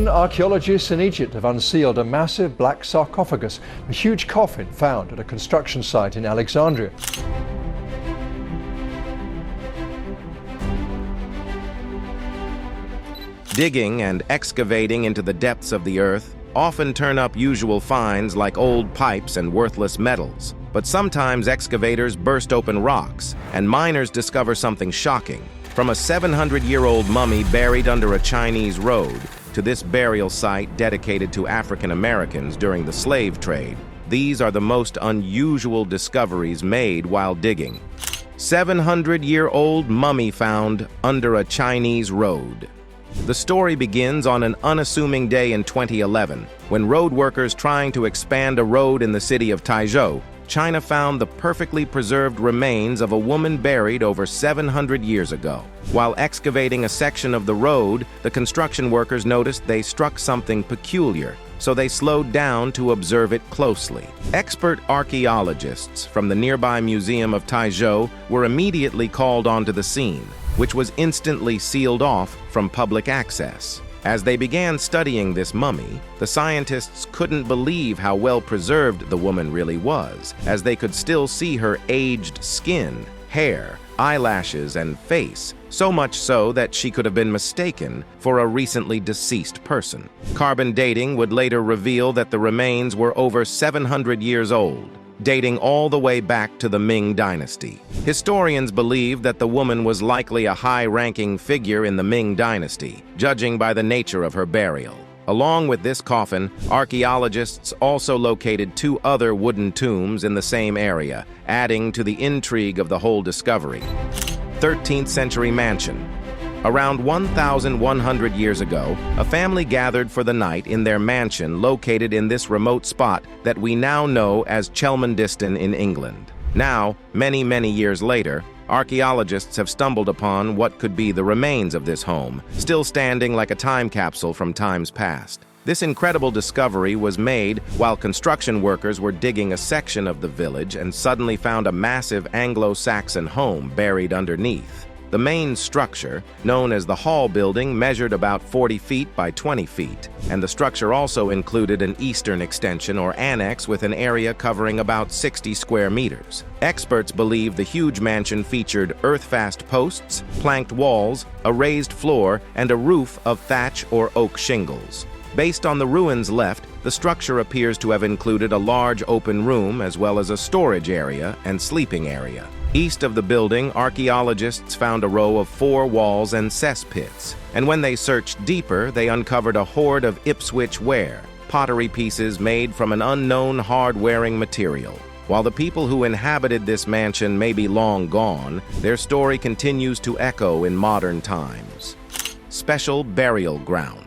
Modern archaeologists in Egypt have unsealed a massive black sarcophagus, a huge coffin found at a construction site in Alexandria. Digging and excavating into the depths of the earth often turn up usual finds like old pipes and worthless metals. But sometimes excavators burst open rocks, and miners discover something shocking. From a 700-year-old mummy buried under a Chinese road to this burial site dedicated to African Americans during the slave trade, these are the most unusual discoveries made while digging. 700-year-old mummy found under a Chinese road. The story begins on an unassuming day in 2011, when road workers trying to expand a road in the city of Taizhou, China found the perfectly preserved remains of a woman buried over 700 years ago. While excavating a section of the road, the construction workers noticed they struck something peculiar, so they slowed down to observe it closely. Expert archaeologists from the nearby Museum of Taizhou were immediately called onto the scene, which was instantly sealed off from public access. As they began studying this mummy, the scientists couldn't believe how well preserved the woman really was, as they could still see her aged skin, hair, eyelashes, and face, so much so that she could have been mistaken for a recently deceased person. Carbon dating would later reveal that the remains were over 700 years old, dating all the way back to the Ming Dynasty. Historians believe that the woman was likely a high-ranking figure in the Ming Dynasty, judging by the nature of her burial. Along with this coffin, archaeologists also located 2 other wooden tombs in the same area, adding to the intrigue of the whole discovery. 13th century mansion. Around 1,100 years ago, a family gathered for the night in their mansion located in this remote spot that we now know as Chelmondiston in England. Now, many years later, archaeologists have stumbled upon what could be the remains of this home, still standing like a time capsule from times past. This incredible discovery was made while construction workers were digging a section of the village and suddenly found a massive Anglo-Saxon home buried underneath. The main structure, known as the Hall building, measured about 40 feet by 20 feet, and the structure also included an eastern extension or annex with an area covering about 60 square meters. Experts believe the huge mansion featured earth-fast posts, planked walls, a raised floor, and a roof of thatch or oak shingles. Based on the ruins left, the structure appears to have included a large open room as well as a storage area and sleeping area. East of the building, archaeologists found a row of 4 walls and cesspits, and when they searched deeper, they uncovered a hoard of Ipswich ware, pottery pieces made from an unknown hard-wearing material. While the people who inhabited this mansion may be long gone, their story continues to echo in modern times. Special burial ground.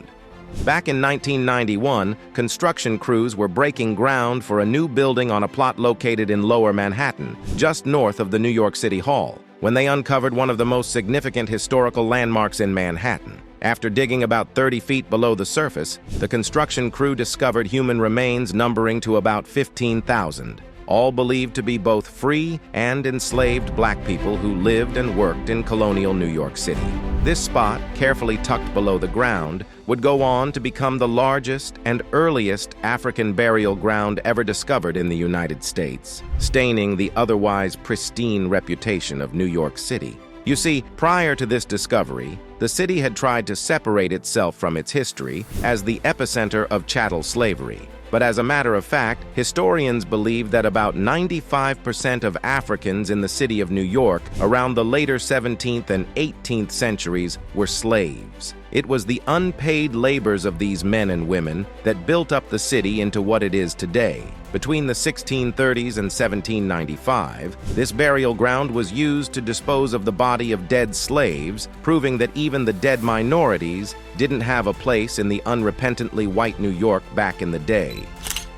Back in 1991, construction crews were breaking ground for a new building on a plot located in Lower Manhattan, just north of the New York City Hall, when they uncovered one of the most significant historical landmarks in Manhattan. After digging about 30 feet below the surface, the construction crew discovered human remains numbering to about 15,000, all believed to be both free and enslaved black people who lived and worked in colonial New York City. This spot, carefully tucked below the ground, would go on to become the largest and earliest African burial ground ever discovered in the United States, staining the otherwise pristine reputation of New York City. You see, prior to this discovery, the city had tried to separate itself from its history as the epicenter of chattel slavery. But as a matter of fact, historians believe that about 95% of Africans in the city of New York around the later 17th and 18th centuries were slaves. It was the unpaid labors of these men and women that built up the city into what it is today. Between the 1630s and 1795, this burial ground was used to dispose of the body of dead slaves, proving that even the dead minorities didn't have a place in the unrepentantly white New York back in the day.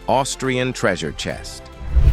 Austrian treasure chest.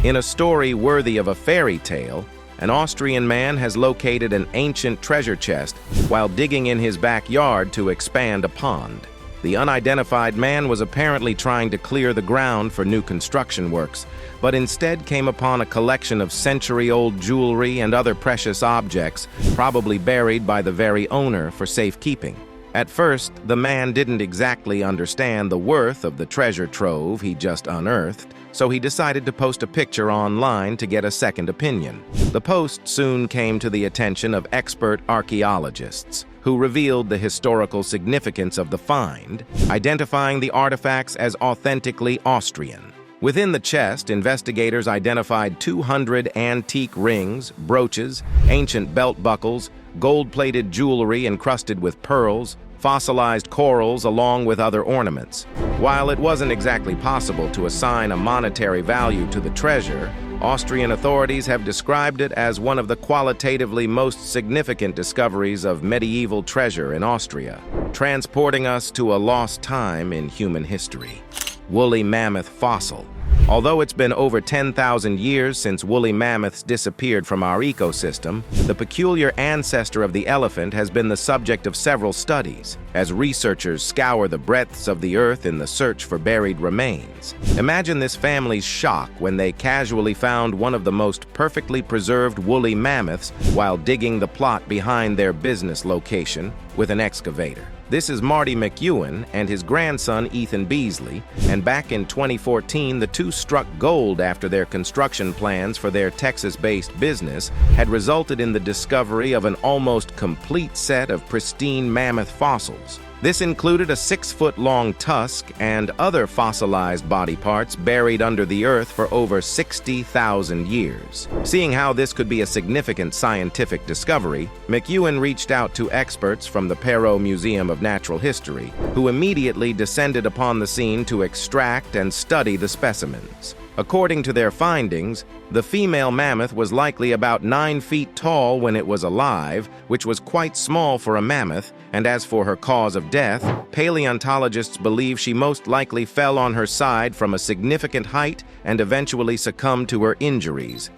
In a story worthy of a fairy tale, an Austrian man has located an ancient treasure chest while digging in his backyard to expand a pond. The unidentified man was apparently trying to clear the ground for new construction works, but instead came upon a collection of century-old jewelry and other precious objects, probably buried by the very owner for safekeeping. At first, the man didn't exactly understand the worth of the treasure trove he just unearthed, so he decided to post a picture online to get a second opinion. The post soon came to the attention of expert archaeologists, who revealed the historical significance of the find, identifying the artifacts as authentically Austrian. Within the chest, investigators identified 200 antique rings, brooches, ancient belt buckles, gold-plated jewelry encrusted with pearls, fossilized corals along with other ornaments. While it wasn't exactly possible to assign a monetary value to the treasure, Austrian authorities have described it as one of the qualitatively most significant discoveries of medieval treasure in Austria, transporting us to a lost time in human history. Woolly mammoth fossil. Although it's been over 10,000 years since woolly mammoths disappeared from our ecosystem, the peculiar ancestor of the elephant has been the subject of several studies, as researchers scour the breadths of the earth in the search for buried remains. Imagine this family's shock when they casually found one of the most perfectly preserved woolly mammoths while digging the plot behind their business location with an excavator. This is Marty McEwen and his grandson Ethan Beasley, and back in 2014 the two struck gold after their construction plans for their Texas-based business had resulted in the discovery of an almost complete set of pristine mammoth fossils. This included a 6-foot-long tusk and other fossilized body parts buried under the earth for over 60,000 years. Seeing how this could be a significant scientific discovery, McEwen reached out to experts from the Perot Museum of Natural History, who immediately descended upon the scene to extract and study the specimens. According to their findings, the female mammoth was likely about 9 feet tall when it was alive, which was quite small for a mammoth, and as for her cause of death, paleontologists believe she most likely fell on her side from a significant height and eventually succumbed to her injuries.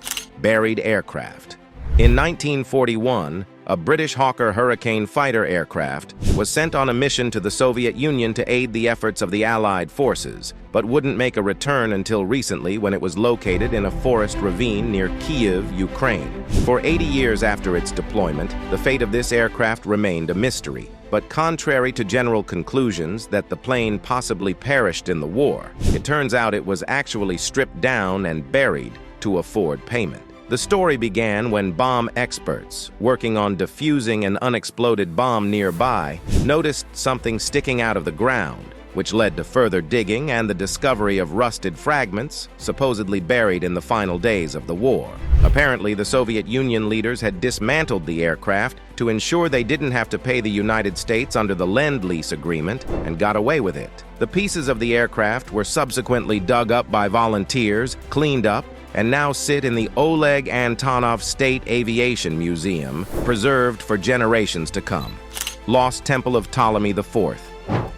Buried aircraft. In 1941, a British Hawker Hurricane fighter aircraft was sent on a mission to the Soviet Union to aid the efforts of the Allied forces, but wouldn't make a return until recently when it was located in a forest ravine near Kyiv, Ukraine. For 80 years after its deployment, the fate of this aircraft remained a mystery. But contrary to general conclusions that the plane possibly perished in the war, it turns out it was actually stripped down and buried to afford payment. The story began when bomb experts, working on defusing an unexploded bomb nearby, noticed something sticking out of the ground, which led to further digging and the discovery of rusted fragments, supposedly buried in the final days of the war. Apparently, the Soviet Union leaders had dismantled the aircraft to ensure they didn't have to pay the United States under the Lend-Lease agreement and got away with it. The pieces of the aircraft were subsequently dug up by volunteers, cleaned up, and now sit in the Oleg Antonov State Aviation Museum, preserved for generations to come. Lost Temple of Ptolemy IV.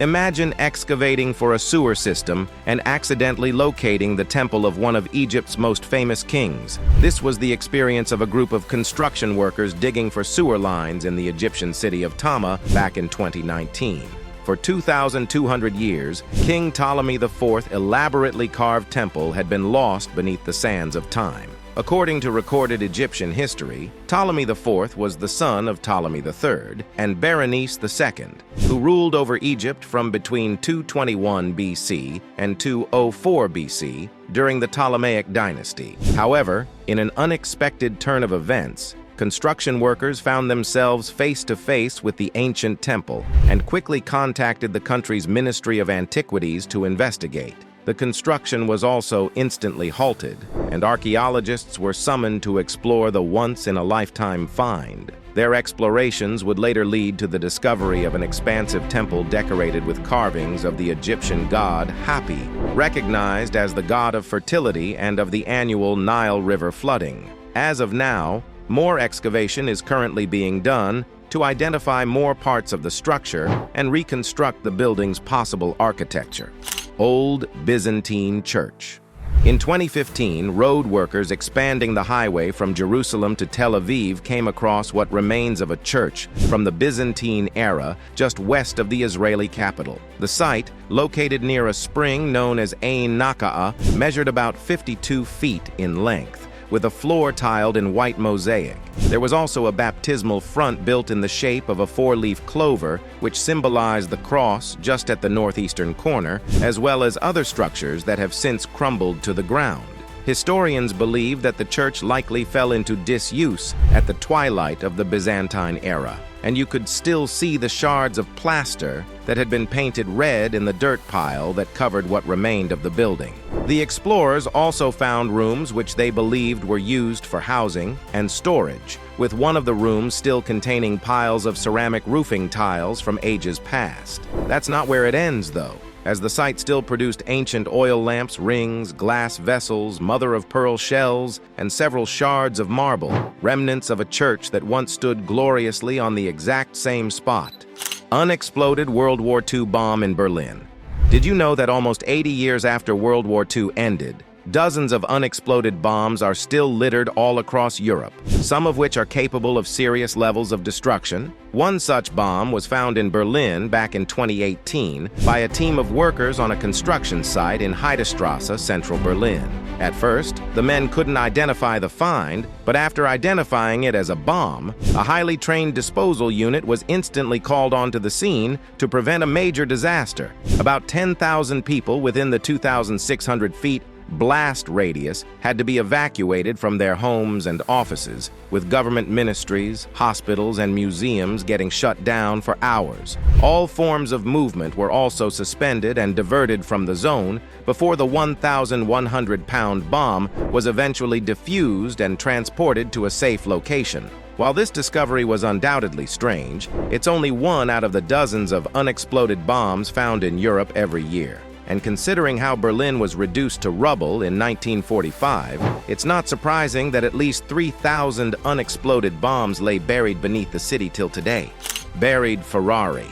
Imagine excavating for a sewer system and accidentally locating the temple of one of Egypt's most famous kings. This was the experience of a group of construction workers digging for sewer lines in the Egyptian city of Tama back in 2019. For 2,200 years, King Ptolemy IV elaborately carved temple had been lost beneath the sands of time. According to recorded Egyptian history, Ptolemy IV was the son of Ptolemy III and Berenice II, who ruled over Egypt from between 221 BC and 204 BC during the Ptolemaic dynasty. However, in an unexpected turn of events, construction workers found themselves face-to-face with the ancient temple and quickly contacted the country's Ministry of Antiquities to investigate. The construction was also instantly halted, and archaeologists were summoned to explore the once-in-a-lifetime find. Their explorations would later lead to the discovery of an expansive temple decorated with carvings of the Egyptian god Hapi, recognized as the god of fertility and of the annual Nile River flooding. As of now, more excavation is currently being done to identify more parts of the structure and reconstruct the building's possible architecture. Old Byzantine Church. In 2015, road workers expanding the highway from Jerusalem to Tel Aviv came across what remains of a church from the Byzantine era just west of the Israeli capital. The site, located near a spring known as Ain Naka'a, measured about 52 feet in length, with a floor tiled in white mosaic. There was also a baptismal front built in the shape of a four-leaf clover, which symbolized the cross just at the northeastern corner, as well as other structures that have since crumbled to the ground. Historians believe that the church likely fell into disuse at the twilight of the Byzantine era, and you could still see the shards of plaster that had been painted red in the dirt pile that covered what remained of the building. The explorers also found rooms which they believed were used for housing and storage, with one of the rooms still containing piles of ceramic roofing tiles from ages past. That's not where it ends, though, as the site still produced ancient oil lamps, rings, glass vessels, mother-of-pearl shells, and several shards of marble, remnants of a church that once stood gloriously on the exact same spot. Unexploded World War II bomb in Berlin. Did you know that almost 80 years after World War II ended, dozens of unexploded bombs are still littered all across Europe, some of which are capable of serious levels of destruction? One such bomb was found in Berlin back in 2018 by a team of workers on a construction site in Heidestrasse, central Berlin. At first, the men couldn't identify the find, but after identifying it as a bomb, a highly trained disposal unit was instantly called onto the scene to prevent a major disaster. About 10,000 people within the 2,600 feet blast radius had to be evacuated from their homes and offices, with government ministries, hospitals, and museums getting shut down for hours. All forms of movement were also suspended and diverted from the zone before the 1,100-pound bomb was eventually defused and transported to a safe location. While this discovery was undoubtedly strange, it's only one out of the dozens of unexploded bombs found in Europe every year. And considering how Berlin was reduced to rubble in 1945, it's not surprising that at least 3,000 unexploded bombs lay buried beneath the city till today. Buried Ferrari.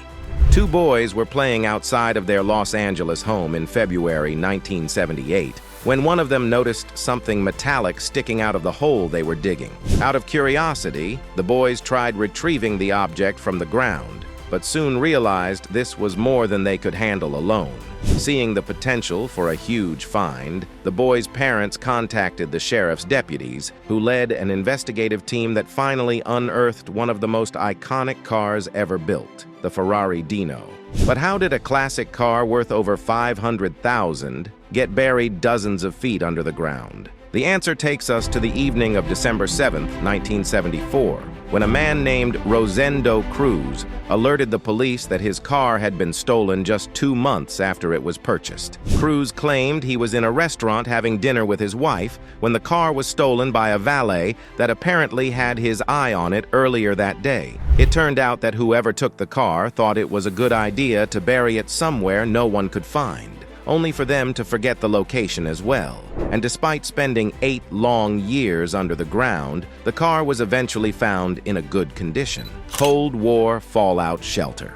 Two boys were playing outside of their Los Angeles home in February 1978 when one of them noticed something metallic sticking out of the hole they were digging. Out of curiosity, the boys tried retrieving the object from the ground, but soon realized this was more than they could handle alone. Seeing the potential for a huge find, the boys' parents contacted the sheriff's deputies, who led an investigative team that finally unearthed one of the most iconic cars ever built, the Ferrari Dino. But how did a classic car worth over $500,000 get buried dozens of feet under the ground? The answer takes us to the evening of December 7, 1974, when a man named Rosendo Cruz alerted the police that his car had been stolen just 2 months after it was purchased. Cruz claimed he was in a restaurant having dinner with his wife when the car was stolen by a valet that apparently had his eye on it earlier that day. It turned out that whoever took the car thought it was a good idea to bury it somewhere no one could find, only for them to forget the location as well. And despite spending 8 long years under the ground, the car was eventually found in a good condition. Cold War fallout shelter.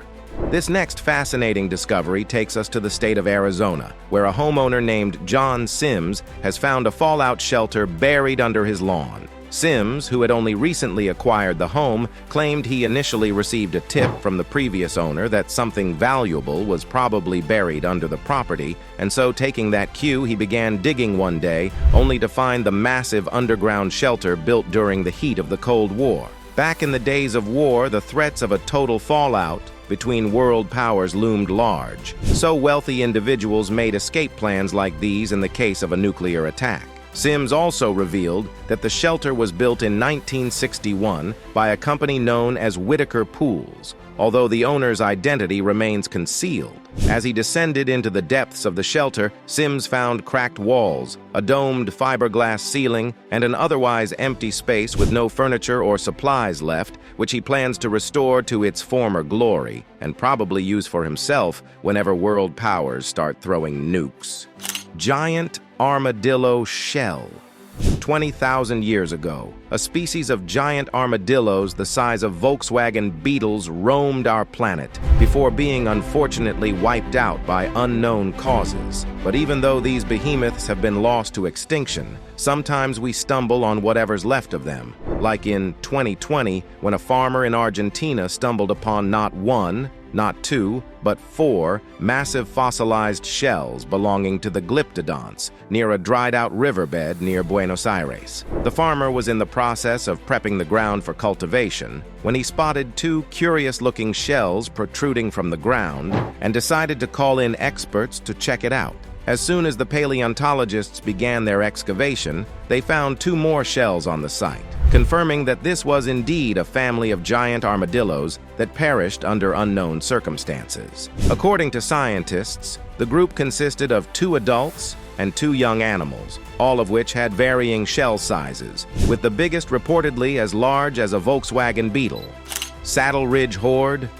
This next fascinating discovery takes us to the state of Arizona, where a homeowner named John Sims has found a fallout shelter buried under his lawn. Sims, who had only recently acquired the home, claimed he initially received a tip from the previous owner that something valuable was probably buried under the property, and so taking that cue, he began digging one day, only to find the massive underground shelter built during the heat of the Cold War. Back in the days of war, the threats of a total fallout between world powers loomed large, so wealthy individuals made escape plans like these in the case of a nuclear attack. Sims also revealed that the shelter was built in 1961 by a company known as Whitaker Pools, although the owner's identity remains concealed. As he descended into the depths of the shelter, Sims found cracked walls, a domed fiberglass ceiling, and an otherwise empty space with no furniture or supplies left, which he plans to restore to its former glory, and probably use for himself whenever world powers start throwing nukes. Giant armadillo shell. 20,000 years ago, a species of giant armadillos the size of Volkswagen Beetles roamed our planet before being unfortunately wiped out by unknown causes. But even though these behemoths have been lost to extinction, sometimes we stumble on whatever's left of them, like in 2020 when a farmer in Argentina stumbled upon not one, not two, but 4 massive fossilized shells belonging to the glyptodonts near a dried-out riverbed near Buenos Aires. The farmer was in the process of prepping the ground for cultivation when he spotted 2 curious-looking shells protruding from the ground and decided to call in experts to check it out. As soon as the paleontologists began their excavation, they found 2 more shells on the site, confirming that this was indeed a family of giant armadillos that perished under unknown circumstances. According to scientists, the group consisted of 2 adults and 2 young animals, all of which had varying shell sizes, with the biggest reportedly as large as a Volkswagen Beetle. Saddle Ridge Horde?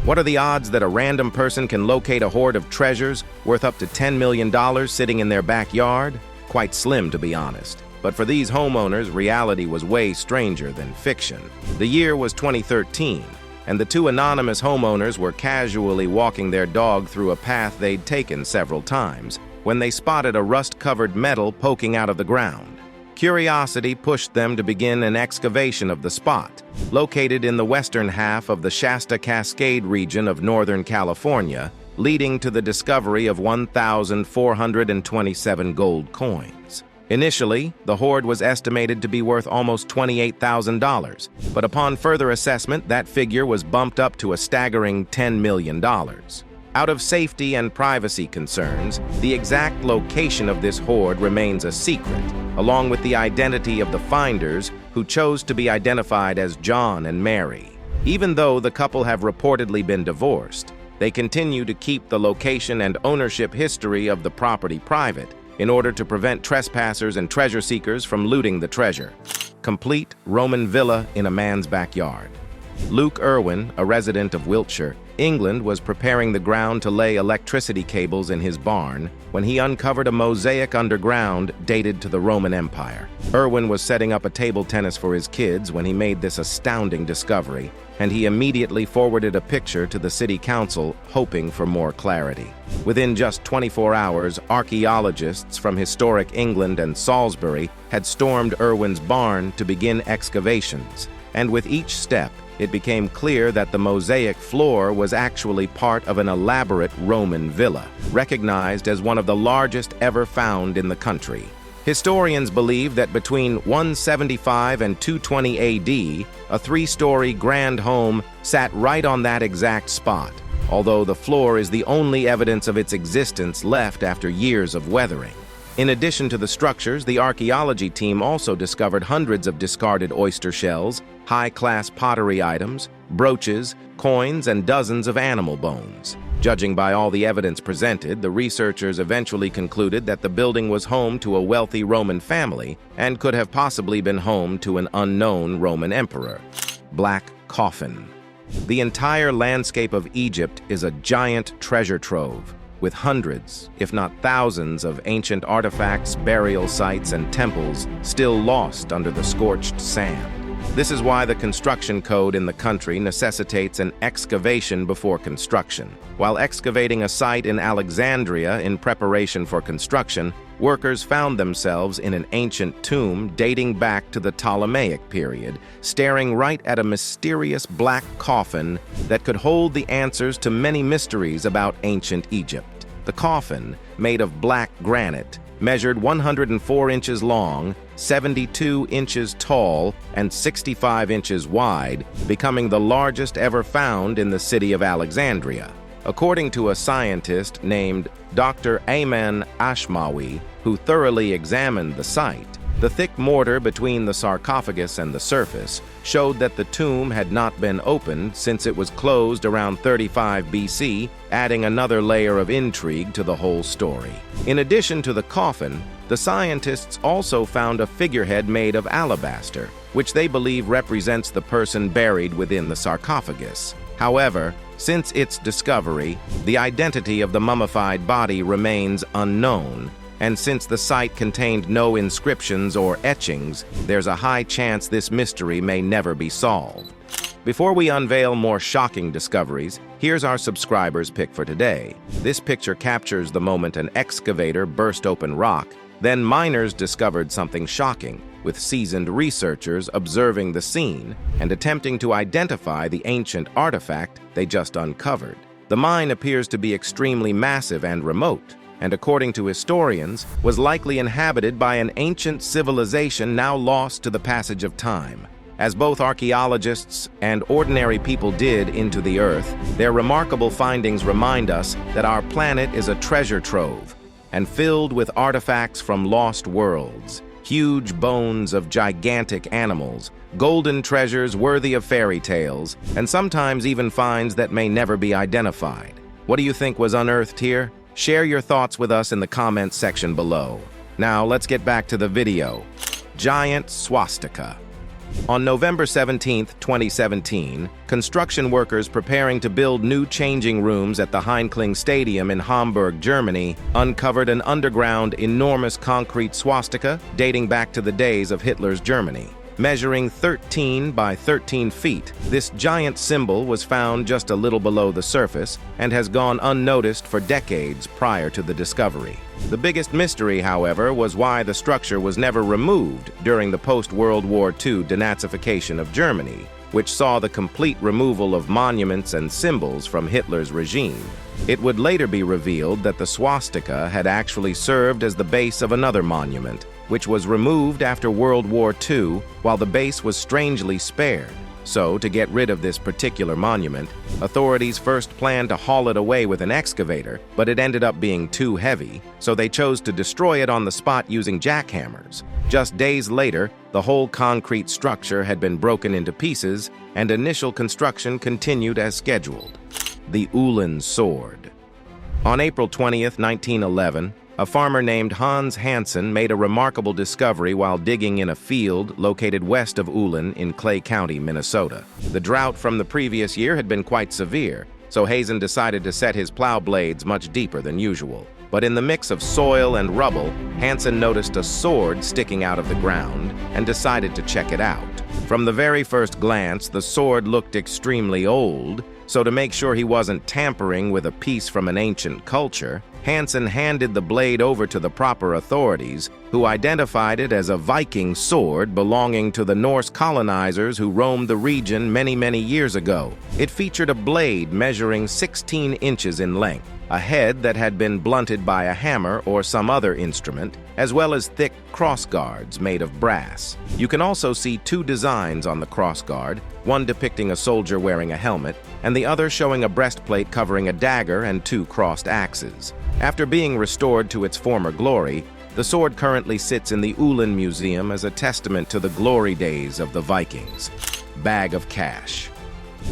What are the odds that a random person can locate a hoard of treasures worth up to $10 million sitting in their backyard? Quite slim, to be honest. But for these homeowners, reality was way stranger than fiction. The year was 2013, and the 2 anonymous homeowners were casually walking their dog through a path they'd taken several times when they spotted a rust-covered metal poking out of the ground. Curiosity pushed them to begin an excavation of the spot, located in the western half of the Shasta Cascade region of Northern California, leading to the discovery of 1,427 gold coins. Initially, the hoard was estimated to be worth almost $28,000, but upon further assessment, that figure was bumped up to a staggering $10 million. Out of safety and privacy concerns, the exact location of this hoard remains a secret, along with the identity of the finders, who chose to be identified as John and Mary. Even though the couple have reportedly been divorced, they continue to keep the location and ownership history of the property private in order to prevent trespassers and treasure seekers from looting the treasure. Complete Roman villa in a man's backyard. Luke Irwin, a resident of Wiltshire, England, was preparing the ground to lay electricity cables in his barn when he uncovered a mosaic underground dated to the Roman Empire. Irwin was setting up a table tennis for his kids when he made this astounding discovery, and he immediately forwarded a picture to the city council, hoping for more clarity. Within just 24 hours, archaeologists from historic England and Salisbury had stormed Irwin's barn to begin excavations, and with each step, it became clear that the mosaic floor was actually part of an elaborate Roman villa, recognized as one of the largest ever found in the country. Historians believe that between 175 and 220 AD, a 3-story grand home sat right on that exact spot, although the floor is the only evidence of its existence left after years of weathering. In addition to the structures, the archaeology team also discovered hundreds of discarded oyster shells, high-class pottery items, brooches, coins, and dozens of animal bones. Judging by all the evidence presented, the researchers eventually concluded that the building was home to a wealthy Roman family and could have possibly been home to an unknown Roman emperor. Black Coffin. The entire landscape of Egypt is a giant treasure trove, with hundreds, if not thousands, of ancient artifacts, burial sites, and temples still lost under the scorched sand. This is why the construction code in the country necessitates an excavation before construction. While excavating a site in Alexandria in preparation for construction, workers found themselves in an ancient tomb dating back to the Ptolemaic period, staring right at a mysterious black coffin that could hold the answers to many mysteries about ancient Egypt. The coffin, made of black granite, measured 104 inches long, 72 inches tall, and 65 inches wide, becoming the largest ever found in the city of Alexandria. According to a scientist named Dr. Anen Sword, who thoroughly examined the site, the thick mortar between the sarcophagus and the surface showed that the tomb had not been opened since it was closed around 35 BC, adding another layer of intrigue to the whole story. In addition to the coffin, the scientists also found a figurehead made of alabaster, which they believe represents the person buried within the sarcophagus. However, since its discovery, the identity of the mummified body remains unknown, and since the site contained no inscriptions or etchings, there's a high chance this mystery may never be solved. Before we unveil more shocking discoveries, here's our subscriber's pick for today. This picture captures the moment an excavator burst open rock. Then miners discovered something shocking, with seasoned researchers observing the scene and attempting to identify the ancient artifact they just uncovered. The mine appears to be extremely massive and remote, and according to historians, was likely inhabited by an ancient civilization now lost to the passage of time. As both archaeologists and ordinary people did into the earth, their remarkable findings remind us that our planet is a treasure trove and filled with artifacts from lost worlds, huge bones of gigantic animals, golden treasures worthy of fairy tales, and sometimes even finds that may never be identified. What do you think was unearthed here? Share your thoughts with us in the comments section below. Now let's get back to the video. Giant Swastika. On November 17, 2017, construction workers preparing to build new changing rooms at the Heinkling Stadium in Hamburg, Germany, uncovered an underground, enormous concrete swastika dating back to the days of Hitler's Germany. Measuring 13 by 13 feet, this giant symbol was found just a little below the surface and has gone unnoticed for decades prior to the discovery. The biggest mystery, however, was why the structure was never removed during the post-World War II denazification of Germany, which saw the complete removal of monuments and symbols from Hitler's regime. It would later be revealed that the swastika had actually served as the base of another monument, which was removed after World War II, while the base was strangely spared. So, to get rid of this particular monument, authorities first planned to haul it away with an excavator, but it ended up being too heavy, so they chose to destroy it on the spot using jackhammers. Just days later, the whole concrete structure had been broken into pieces, and initial construction continued as scheduled. The Anen Sword. On April 20th, 1911, a farmer named Hans Hansen made a remarkable discovery while digging in a field located west of Ulen in Clay County, Minnesota. The drought from the previous year had been quite severe, so Hazen decided to set his plow blades much deeper than usual. But in the mix of soil and rubble, Hansen noticed a sword sticking out of the ground and decided to check it out. From the very first glance, the sword looked extremely old, so to make sure he wasn't tampering with a piece from an ancient culture, Hansen handed the blade over to the proper authorities, who identified it as a Viking sword belonging to the Norse colonizers who roamed the region many years ago. It featured a blade measuring 16 inches in length, a head that had been blunted by a hammer or some other instrument, as well as thick crossguards made of brass. You can also see two designs on the crossguard, one depicting a soldier wearing a helmet, and the other showing a breastplate covering a dagger and two crossed axes. After being restored to its former glory, the sword currently sits in the Ulen Museum as a testament to the glory days of the Vikings. Bag of cash.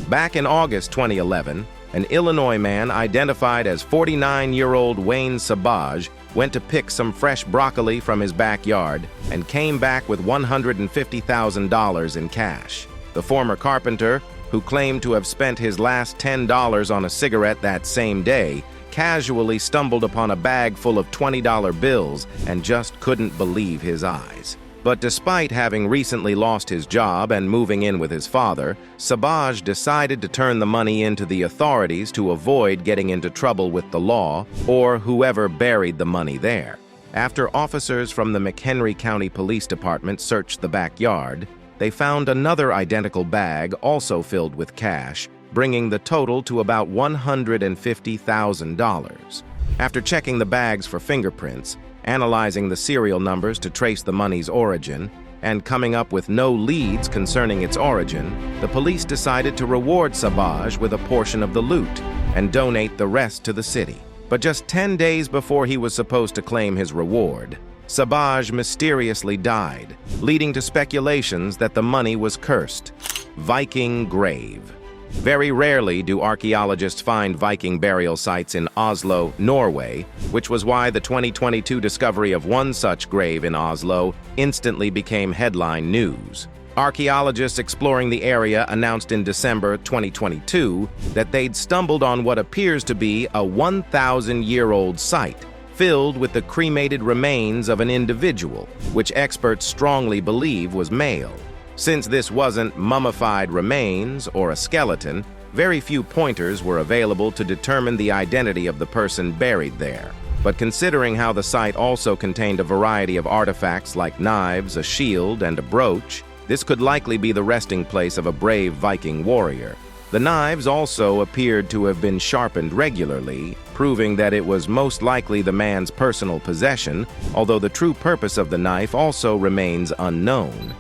Back in August 2011, an Illinois man identified as 49-year-old Wayne Sabaj went to pick some fresh broccoli from his backyard and came back with $150,000 in cash. The former carpenter, who claimed to have spent his last $10 on a cigarette that same day, casually stumbled upon a bag full of $20 bills and just couldn't believe his eyes. But despite having recently lost his job and moving in with his father, Sabaj decided to turn the money into the authorities to avoid getting into trouble with the law or whoever buried the money there. After officers from the McHenry County Police Department searched the backyard, they found another identical bag also filled with cash, bringing the total to about $150,000. After checking the bags for fingerprints, analyzing the serial numbers to trace the money's origin, and coming up with no leads concerning its origin, the police decided to reward Sabaj with a portion of the loot and donate the rest to the city. But just 10 days before he was supposed to claim his reward, Sabaj mysteriously died, leading to speculations that the money was cursed. Viking grave. Very rarely do archaeologists find Viking burial sites in Oslo, Norway, which was why the 2022 discovery of one such grave in Oslo instantly became headline news. Archaeologists exploring the area announced in December 2022 that they'd stumbled on what appears to be a 1,000-year-old site, filled with the cremated remains of an individual, which experts strongly believe was male. Since this wasn't mummified remains or a skeleton, very few pointers were available to determine the identity of the person buried there. But considering how the site also contained a variety of artifacts like knives, a shield, and a brooch, this could likely be the resting place of a brave Viking warrior. The knives also appeared to have been sharpened regularly, proving that it was most likely the man's personal possession, although the true purpose of the knife also remains unknown.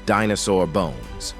Dinosaur bones.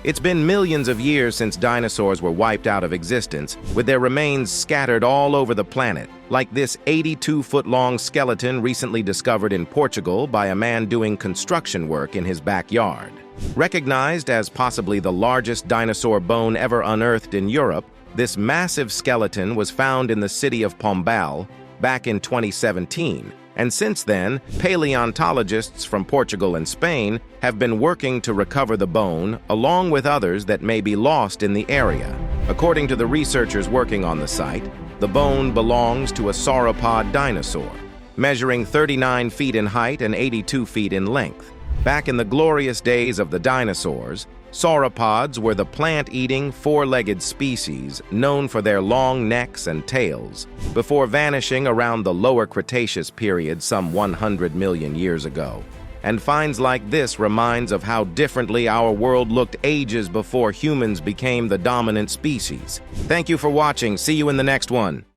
It's been millions of years since dinosaurs were wiped out of existence, with their remains scattered all over the planet, like this 82-foot-long skeleton recently discovered in Portugal by a man doing construction work in his backyard. Recognized as possibly the largest dinosaur bone ever unearthed in Europe, this massive skeleton was found in the city of Pombal back in 2017, and since then, paleontologists from Portugal and Spain have been working to recover the bone, along with others that may be lost in the area. According to the researchers working on the site, the bone belongs to a sauropod dinosaur, measuring 39 feet in height and 82 feet in length. Back in the glorious days of the dinosaurs, sauropods were the plant-eating, four-legged species known for their long necks and tails, before vanishing around the Lower Cretaceous period some 100 million years ago. And finds like this reminds of how differently our world looked ages before humans became the dominant species. Thank you for watching. See you in the next one.